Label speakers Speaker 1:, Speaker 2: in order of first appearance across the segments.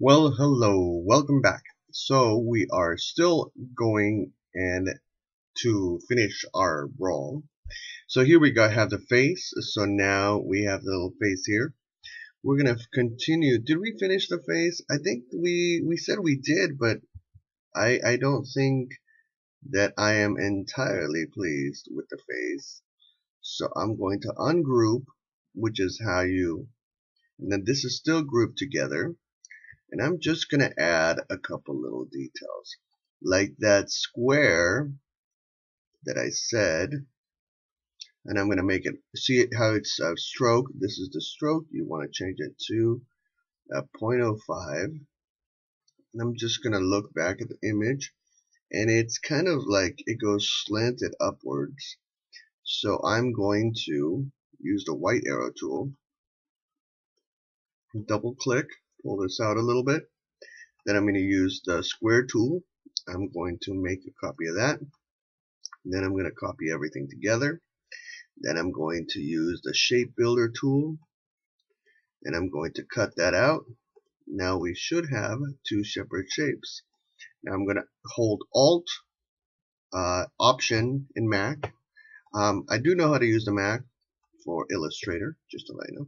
Speaker 1: Well, hello, welcome back. So we are still going and to finish our roll. So here we go, have the face. So now we have the little face here. We're gonna continue. Did we finish the face? I think we said we did, but I don't think that I am entirely pleased with the face. So I'm going to ungroup, which is how you, and then this is still grouped together. And I'm just going to add a couple little details. Like that square that I said. And I'm going to make it, see it how it's stroke. This is the stroke. You want to change it to 0.05. And I'm just going to look back at the image. And it's kind of like it goes slanted upwards. So I'm going to use the white arrow tool. Double click. Pull this out a little bit. Then I'm going to use the square tool. I'm going to make a copy of that. Then I'm going to copy everything together. Then I'm going to use the shape builder tool. And I'm going to cut that out. Now we should have two separate shapes. Now I'm going to hold Alt, Option in Mac. I do know how to use the Mac for Illustrator, just to let you know.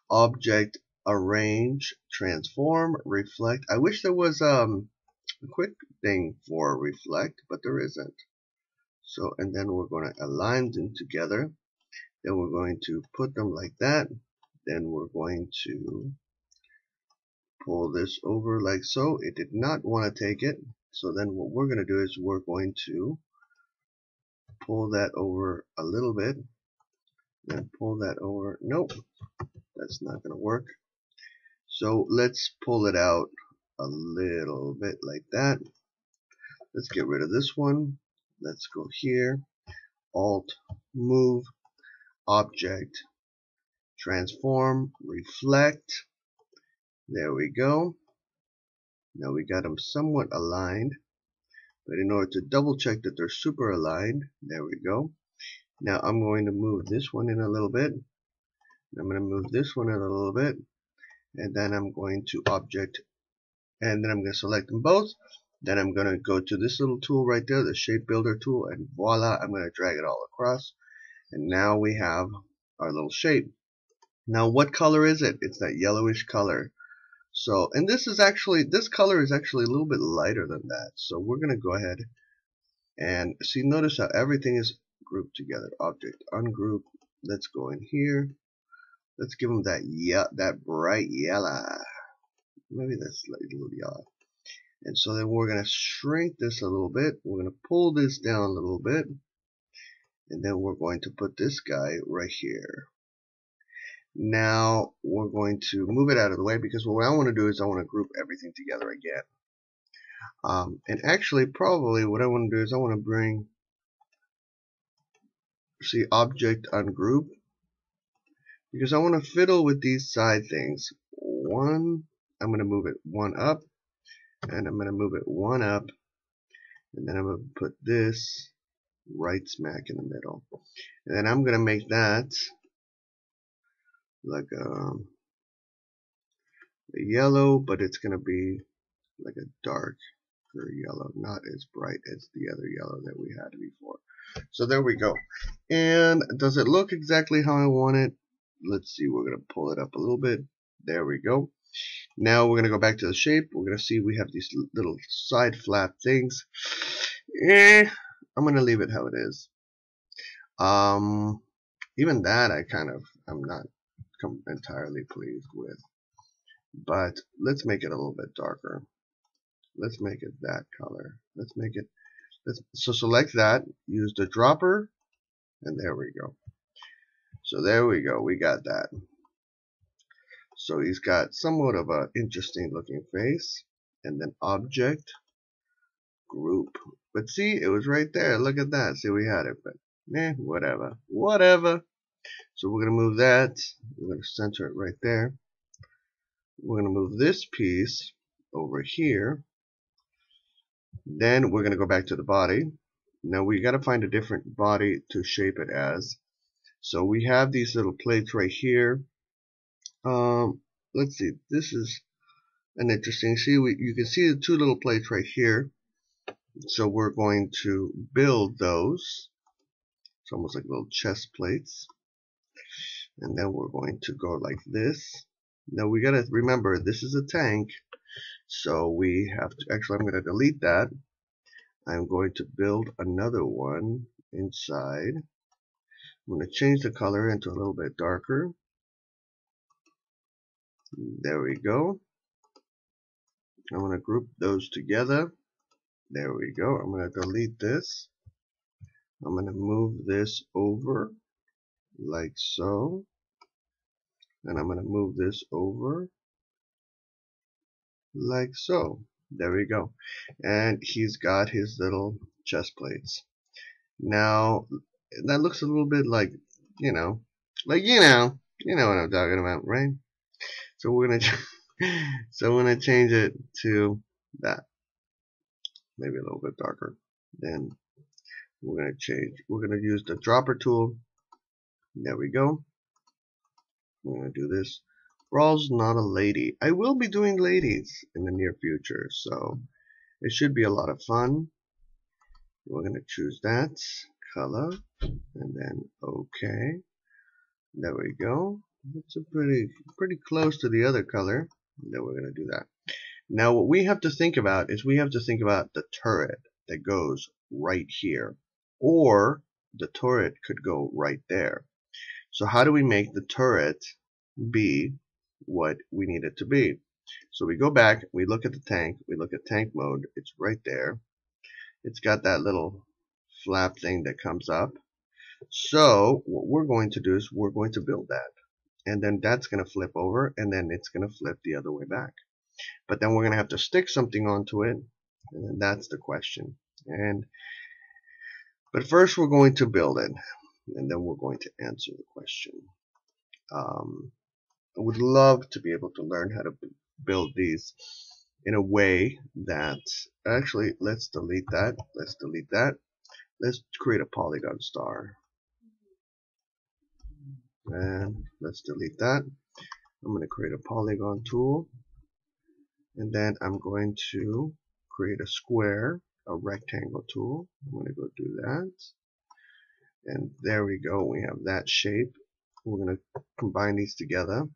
Speaker 1: Object, Arrange, Transform, Reflect. I wish there was a quick thing for reflect, but there isn't. So, and then we're going to align them together. Then we're going to put them like that. Then we're going to pull this over like so. It did not want to take it. So then what we're going to do is we're going to pull that over a little bit. Then pull that over. Nope, that's not going to work. So let's pull it out a little bit like that. Let's get rid of this one. Let's go here. Alt, Move, Object, Transform, Reflect. There we go. Now we got them somewhat aligned. But in order to double check that they're super aligned, there we go. Now I'm going to move this one in a little bit. I'm going to move this one in a little bit. And then I'm going to Object. And then I'm going to select them both. Then I'm going to go to this little tool right there, the Shape Builder tool. And voila, I'm going to drag it all across. And now we have our little shape. Now what color is it? It's that yellowish color. So, and this color is actually a little bit lighter than that. So we're going to go ahead and see, notice how everything is grouped together. Object, ungroup. Let's go in here. Let's give them that bright yellow. Maybe that's a little yellow. And so then we're going to shrink this a little bit. We're going to pull this down a little bit. And then we're going to put this guy right here. Now we're going to move it out of the way because what I want to do is I want to group everything together again. And actually, probably what I want to do is I want to bring, see, Object, Ungroup, because I want to fiddle with these side things. One, I'm going to move it one up, and I'm going to move it one up, and then I'm going to put this right smack in the middle. And then I'm going to make that like a yellow, but it's going to be like a darker yellow, not as bright as the other yellow that we had before. So there we go. And does it look exactly how I want it? Let's see, we're going to pull it up a little bit. There we go. Now we're going to go back to the shape. We're going to see we have these little side flap things. I'm going to leave it how it is. Even that I'm not entirely pleased with. But let's make it a little bit darker. Let's make it that color. Let's make it, so select that, use the dropper, and there we go. So there we go, we got that. So he's got somewhat of an interesting looking face. And then Object, Group. But see, it was right there. Look at that. See, we had it, but whatever. Whatever. So we're going to move that. We're going to center it right there. We're going to move this piece over here. Then we're going to go back to the body. Now we got to find a different body to shape it as. So we have these little plates right here. Let's see. This is an interesting. See, you can see the two little plates right here. So we're going to build those. It's almost like little chest plates. And then we're going to go like this. Now we gotta remember this is a tank, so we have to, actually I'm gonna delete that. I'm going to build another one inside. I'm gonna change the color into a little bit darker. There we go. I'm gonna group those together. There we go. I'm gonna delete this. I'm gonna move this over like so. And I'm gonna move this over like so. There we go. And he's got his little chest plates. Now, that looks a little bit like, you know, you know what I'm talking about, right? So we're gonna, so we're gonna change it to that, maybe a little bit darker. Then we're gonna use the dropper tool. There we go. We're gonna do this. Brawl's not a lady. I will be doing ladies in the near future, so it should be a lot of fun. We're gonna choose that color, and then OK. There we go. It's a pretty close to the other color. Then we're gonna do that. Now what we have to think about is we have to think about the turret that goes right here, or the turret could go right there. So how do we make the turret be what we need it to be? So we go back, we look at the tank, we look at tank mode, it's right there. It's got that little flap thing that comes up. So what we're going to do is we're going to build that. And then that's going to flip over, and then it's going to flip the other way back. But then we're going to have to stick something onto it, and then that's the question. But first we're going to build it, and then we're going to answer the question. I would love to be able to learn how to build these in a way that, actually, let's delete that. Let's delete that. Let's create a polygon star. And let's delete that. I'm going to create a polygon tool. And then I'm going to create a square, a rectangle tool. I'm going to go do that. And there we go. We have that shape. We're going to combine these together.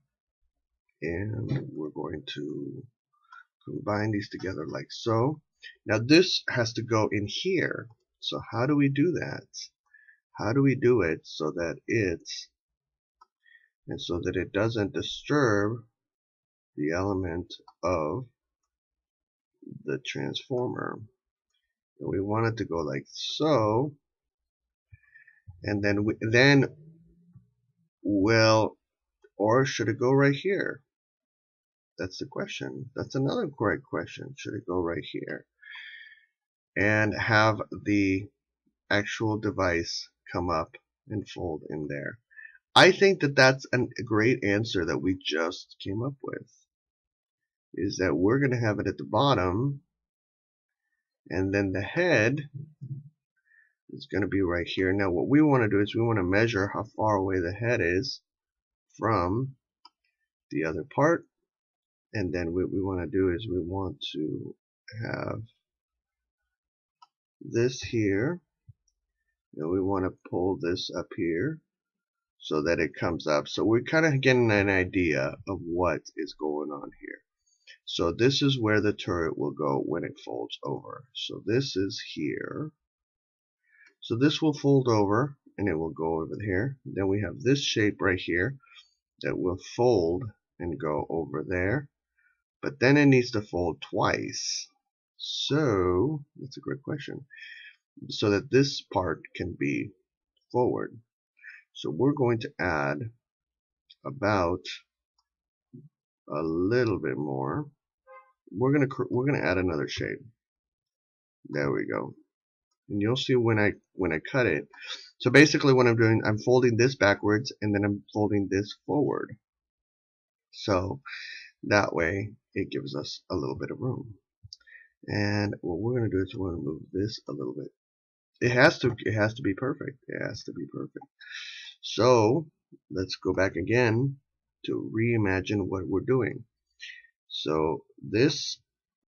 Speaker 1: And we're going to combine these together like so. Now this has to go in here. So how do we do that? How do we do it so that it doesn't disturb the element of the transformer? And we want it to go like so. And then well, or should it go right here? That's the question. That's another great question. Should it go right here? And have the actual device come up and fold in there. I think that that's a great answer that we just came up with. Is that we're going to have it at the bottom, and then the head is going to be right here. Now what we want to do is we want to measure how far away the head is from the other part. And then what we want to do is we want to have this here, and we want to pull this up here so that it comes up. So we're kind of getting an idea of what is going on here. So this is where the turret will go when it folds over. So this is here. So this will fold over and it will go over here. Then we have this shape right here that will fold and go over there. But then it needs to fold twice. So that's a great question. So that this part can be forward. So we're going to add about a little bit more. We're gonna add another shape. There we go. And you'll see when I cut it. So basically what I'm doing, I'm folding this backwards and then I'm folding this forward. So that way it gives us a little bit of room. And what we're going to do is we're going to move this a little bit. It has to be perfect. It has to be perfect. So let's go back again to reimagine what we're doing. So this